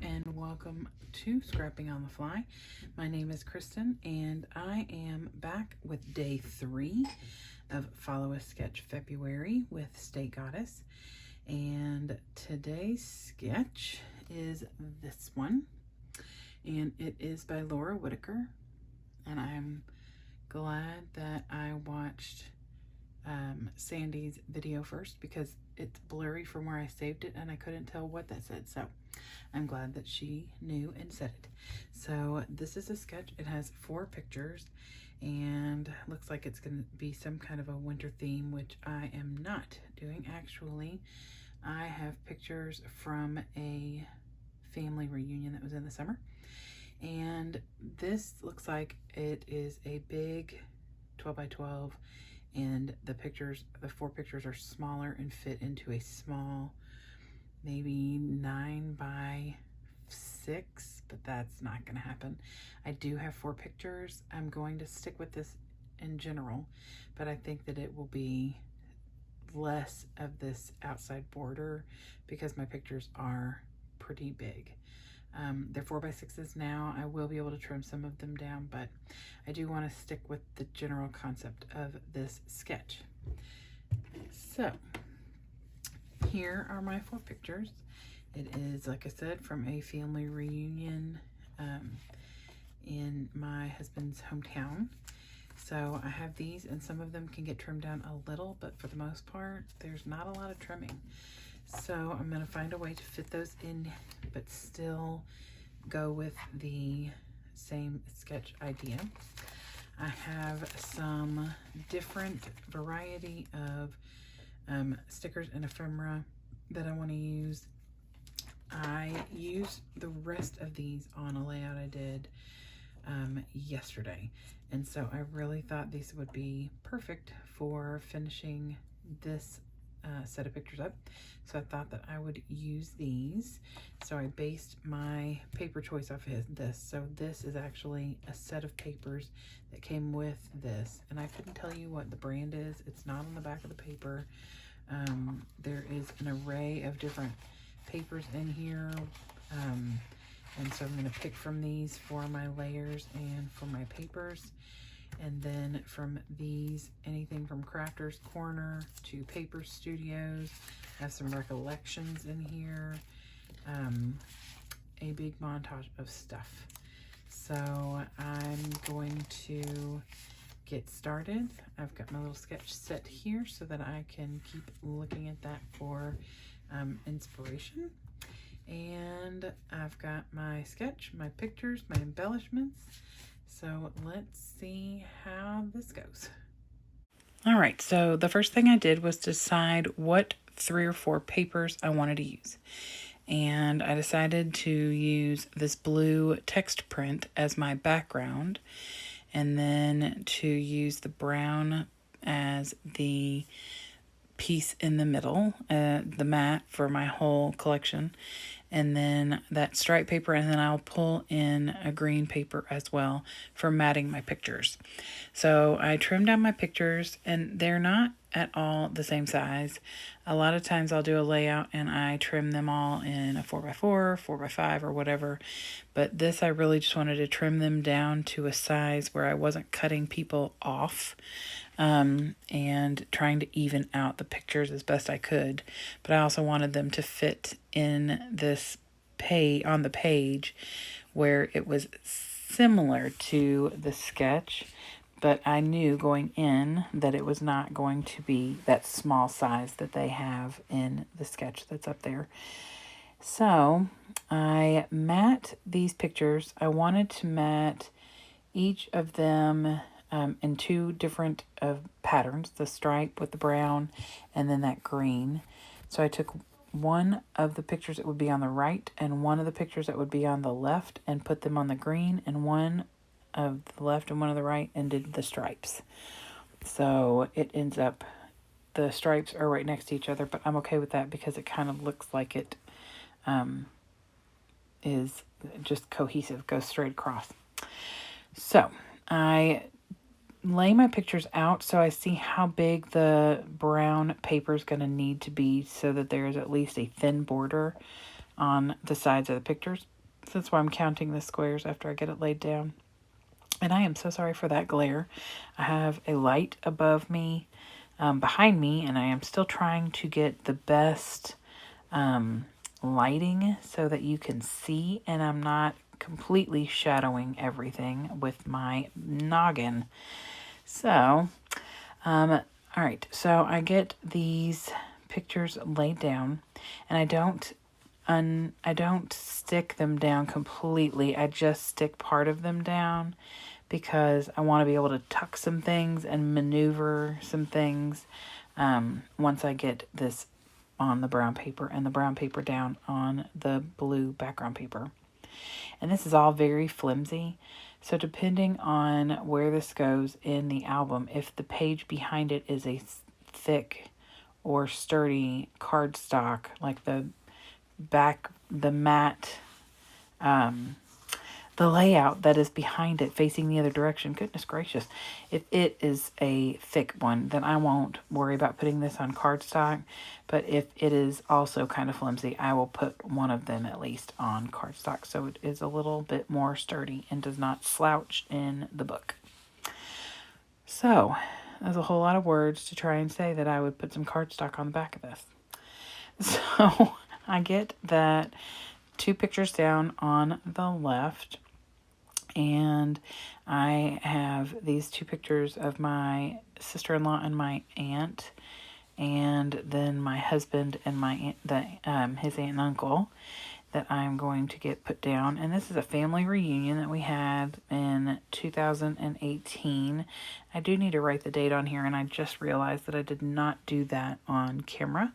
and welcome to Scrapping on the Fly. My name is Kristen and I am back with day 3 of Follow a Sketch February with Steakgoddess. And today's sketch is this one, and it is by Laura Whitaker. And I'm glad that I watched Sandy's video first because it's blurry from where I saved it and I couldn't tell what that said. So I'm glad that she knew and said it. So this is a sketch. It has 4 pictures and looks like it's going to be some kind of a winter theme, which I am not doing. Actually, I have pictures from a family reunion that was in the summer. And this looks like it is a big 12 by 12, and the 4 pictures are smaller and fit into a small, maybe 9 by 6, but that's not going to happen. I do have 4 pictures. I'm going to stick with this in general, but I think that it will be less of this outside border because my pictures are pretty big. They're 4 by 6s now. I will be able to trim some of them down, but I do want to stick with the general concept of this sketch. So here are my 4 pictures. It is, like I said, from a family reunion in my husband's hometown. So I have these, and some of them can get trimmed down a little, but for the most part, there's not a lot of trimming. So I'm going to find a way to fit those in, but still go with the same sketch idea. I have some different variety of stickers and ephemera that I want to use. I used the rest of these on a layout I did yesterday, and so I really thought these would be perfect for finishing this set of pictures up. So I thought that I would use these. So I based my paper choice off of this. So this is actually a set of papers that came with this, and I couldn't tell you what the brand is. It's not on the back of the paper. There is an array of different papers in here, and so I'm going to pick from these for my layers and for my papers. And then from these, anything from Crafter's Corner to Paper Studios. I have some recollections in here. A big montage of stuff. So I'm going to get started. I've got my little sketch set here so that I can keep looking at that for inspiration. And I've got my sketch, my pictures, my embellishments. So let's see how this goes. All right, so the first thing I did was decide what 3 or 4 papers I wanted to use. And I decided to use this blue text print as my background, and then to use the brown as the piece in the middle, the mat for my whole collection, and then that stripe paper, and then I'll pull in a green paper as well for matting my pictures. So I trimmed down my pictures, and they're not at all the same size. A lot of times I'll do a layout and I trim them all in a 4x4, 4x5, or whatever, but this I really just wanted to trim them down to a size where I wasn't cutting people off, and trying to even out the pictures as best I could. But I also wanted them to fit in this on the page where it was similar to the sketch, but I knew going in that it was not going to be that small size that they have in the sketch that's up there. So I mat these pictures. I wanted to mat each of them in 2 different patterns, the stripe with the brown and then that green. So I took one of the pictures that would be on the right and one of the pictures that would be on the left and put them on the green, and one of the left and one of the right, and did the stripes. So it ends up, the stripes are right next to each other, but I'm okay with that because it kind of looks like it is just cohesive, goes straight across. So I lay my pictures out so I see how big the brown paper is going to need to be so that there is at least a thin border on the sides of the pictures. So that's why I'm counting the squares after I get it laid down. And I am so sorry for that glare. I have a light above me, behind me, and I am still trying to get the best lighting so that you can see, and I'm not completely shadowing everything with my noggin. So, all right, so I get these pictures laid down, and I don't stick them down completely. I just stick part of them down because I want to be able to tuck some things and maneuver some things once I get this on the brown paper and the brown paper down on the blue background paper. And this is all very flimsy, so depending on where this goes in the album, if the page behind it is a thick or sturdy cardstock, like the matte, the layout that is behind it facing the other direction, goodness gracious, if it is a thick one, then I won't worry about putting this on cardstock. But if it is also kind of flimsy, I will put one of them at least on cardstock so it is a little bit more sturdy and does not slouch in the book. So that's a whole lot of words to try and say that I would put some cardstock on the back of this. So I get that 2 pictures down on the left, and I have these 2 pictures of my sister-in-law and my aunt, and then my husband and his aunt and uncle that I'm going to get put down. And this is a family reunion that we had in 2018. I do need to write the date on here, and I just realized that I did not do that on camera.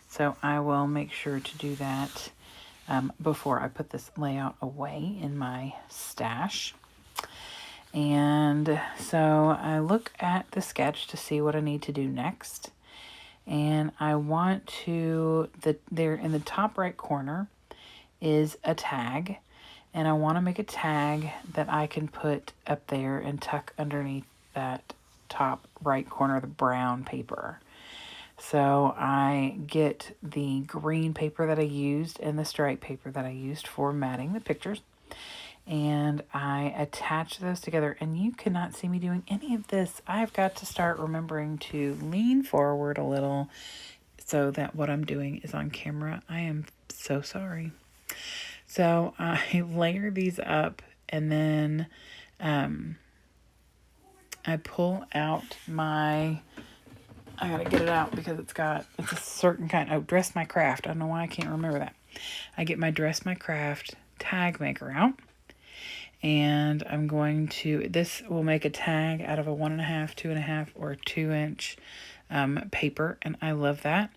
So I will make sure to do that before I put this layout away in my stash. And so I look at the sketch to see what I need to do next. And I want to, there in the top right corner is a tag. And I want to make a tag that I can put up there and tuck underneath that top right corner of the brown paper. So I get the green paper that I used and the stripe paper that I used for matting the pictures, and I attach those together. And you cannot see me doing any of this. I've got to start remembering to lean forward a little so that what I'm doing is on camera. I am so sorry. So I layer these up, and then I pull out my, I gotta get it out because it's a certain kind, oh, Dress My Craft. I don't know why I can't remember that. I get my Dress My Craft tag maker out, and I'm going to, this will make a tag out of a 1.5, 2.5, or 2-inch paper, and I love that.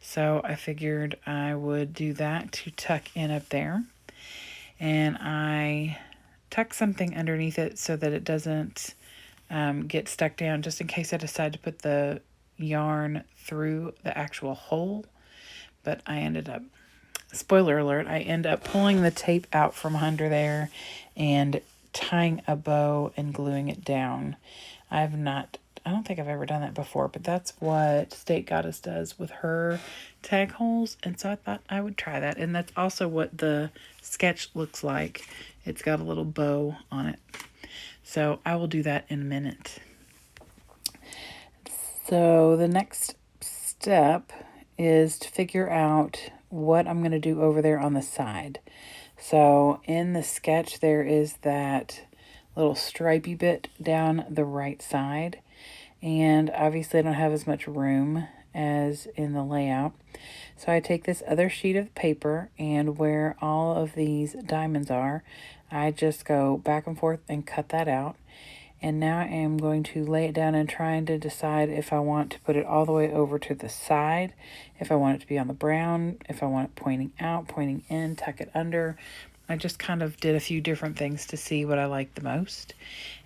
So I figured I would do that to tuck in up there, and I tuck something underneath it so that it doesn't get stuck down, just in case I decide to put the yarn through the actual hole. But I ended up, spoiler alert, I end up pulling the tape out from under there and tying a bow and gluing it down. I don't think I've ever done that before, but that's what Steakgoddess does with her tag holes, and so I thought I would try that. And that's also what the sketch looks like. It's got a little bow on it. So I will do that in a minute. So the next step is to figure out what I'm going to do over there on the side. So in the sketch, there is that little stripey bit down the right side. And obviously I don't have as much room as in the layout. So I take this other sheet of paper, and where all of these diamonds are, I just go back and forth and cut that out. And now I am going to lay it down and trying to decide if I want to put it all the way over to the side, if I want it to be on the brown, if I want it pointing out, pointing in, tuck it under. I just kind of did a few different things to see what I like the most.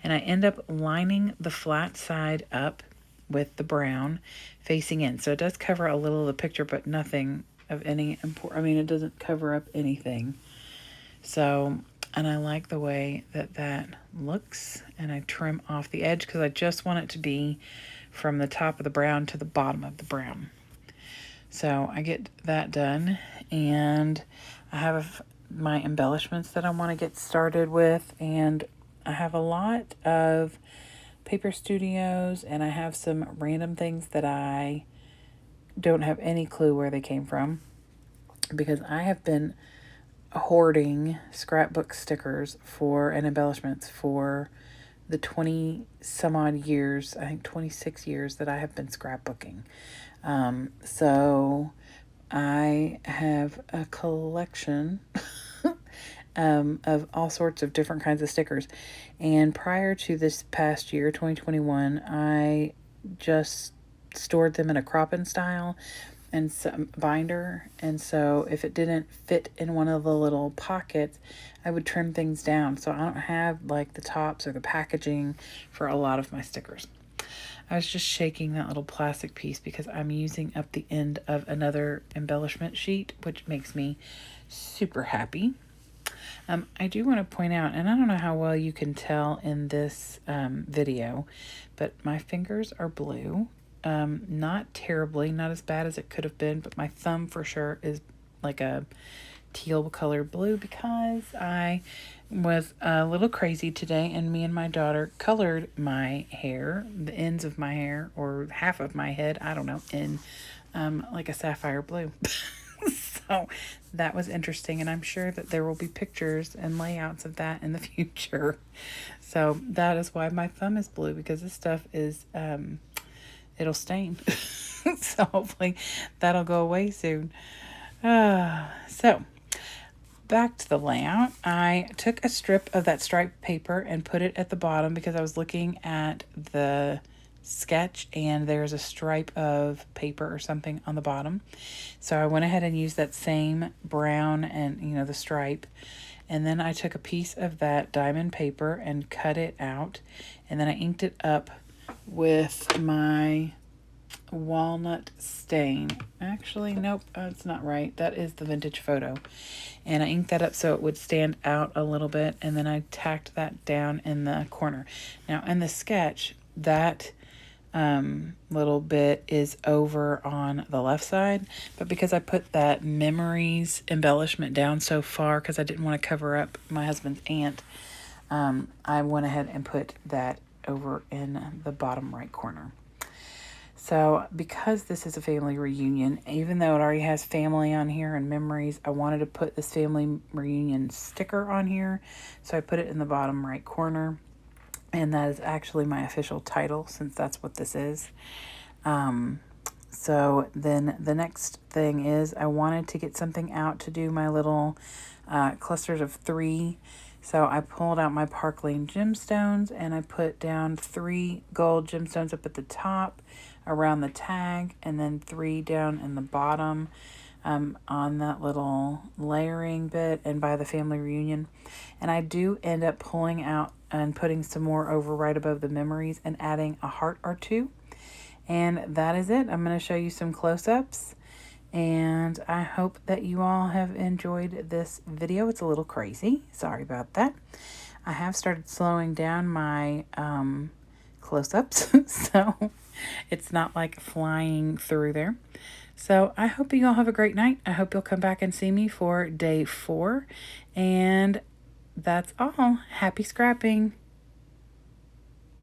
And I end up lining the flat side up with the brown facing in. So it does cover a little of the picture, but nothing of any importance. I mean, it doesn't cover up anything. So, and I like the way that that looks, and I trim off the edge because I just want it to be from the top of the brown to the bottom of the brown. So I get that done, and I have my embellishments that I want to get started with, and I have a lot of paper studios, and I have some random things that I don't have any clue where they came from, because I have been hoarding scrapbook stickers and embellishments for the 20 some odd years, I think 26 years that I have been scrapbooking. So I have a collection of all sorts of different kinds of stickers. And prior to this past year, 2021, I just stored them in a crop-in style and some binder. And so if it didn't fit in one of the little pockets, I would trim things down. So I don't have like the tops or the packaging for a lot of my stickers. I was just shaking that little plastic piece because I'm using up the end of another embellishment sheet, which makes me super happy. I do want to point out, and I don't know how well you can tell in this video, but my fingers are blue. Not terribly, not as bad as it could have been, but my thumb for sure is like a teal colored blue because I was a little crazy today, and me and my daughter colored my hair, the ends of my hair or half of my head, I don't know, in like a sapphire blue. So that was interesting, and I'm sure that there will be pictures and layouts of that in the future. So that is why my thumb is blue, because this stuff is it'll stain. So hopefully that'll go away soon. So back to the layout. I took a strip of that striped paper and put it at the bottom because I was looking at the sketch and there's a stripe of paper or something on the bottom. So I went ahead and used that same brown and, you know, the stripe. And then I took a piece of that diamond paper and cut it out. And then I inked it up with my walnut stain. Actually, nope, that's not right. That is the vintage photo. And I inked that up so it would stand out a little bit. And then I tacked that down in the corner. Now, in the sketch, that little bit is over on the left side, but because I put that memories embellishment down so far because I didn't want to cover up my husband's aunt, I went ahead and put that over in the bottom right corner. So because this is a family reunion, even though it already has family on here and memories, I wanted to put this family reunion sticker on here, so I put it in the bottom right corner. And that is actually my official title, since that's what this is. So then the next thing is I wanted to get something out to do my little clusters of 3. So I pulled out my Park Lane gemstones and I put down 3 gold gemstones up at the top around the tag, and then 3 down in the bottom on that little layering bit and by the family reunion. And I do end up pulling out and putting some more over right above the memories and adding a heart or 2. And that is it. I'm going to show you some close-ups, and I hope that you all have enjoyed this video. It's a little crazy. Sorry about that. I have started slowing down my close-ups, so it's not like flying through there. So I hope you all have a great night. I hope you'll come back and see me for day 4. And that's all. Happy scrapping.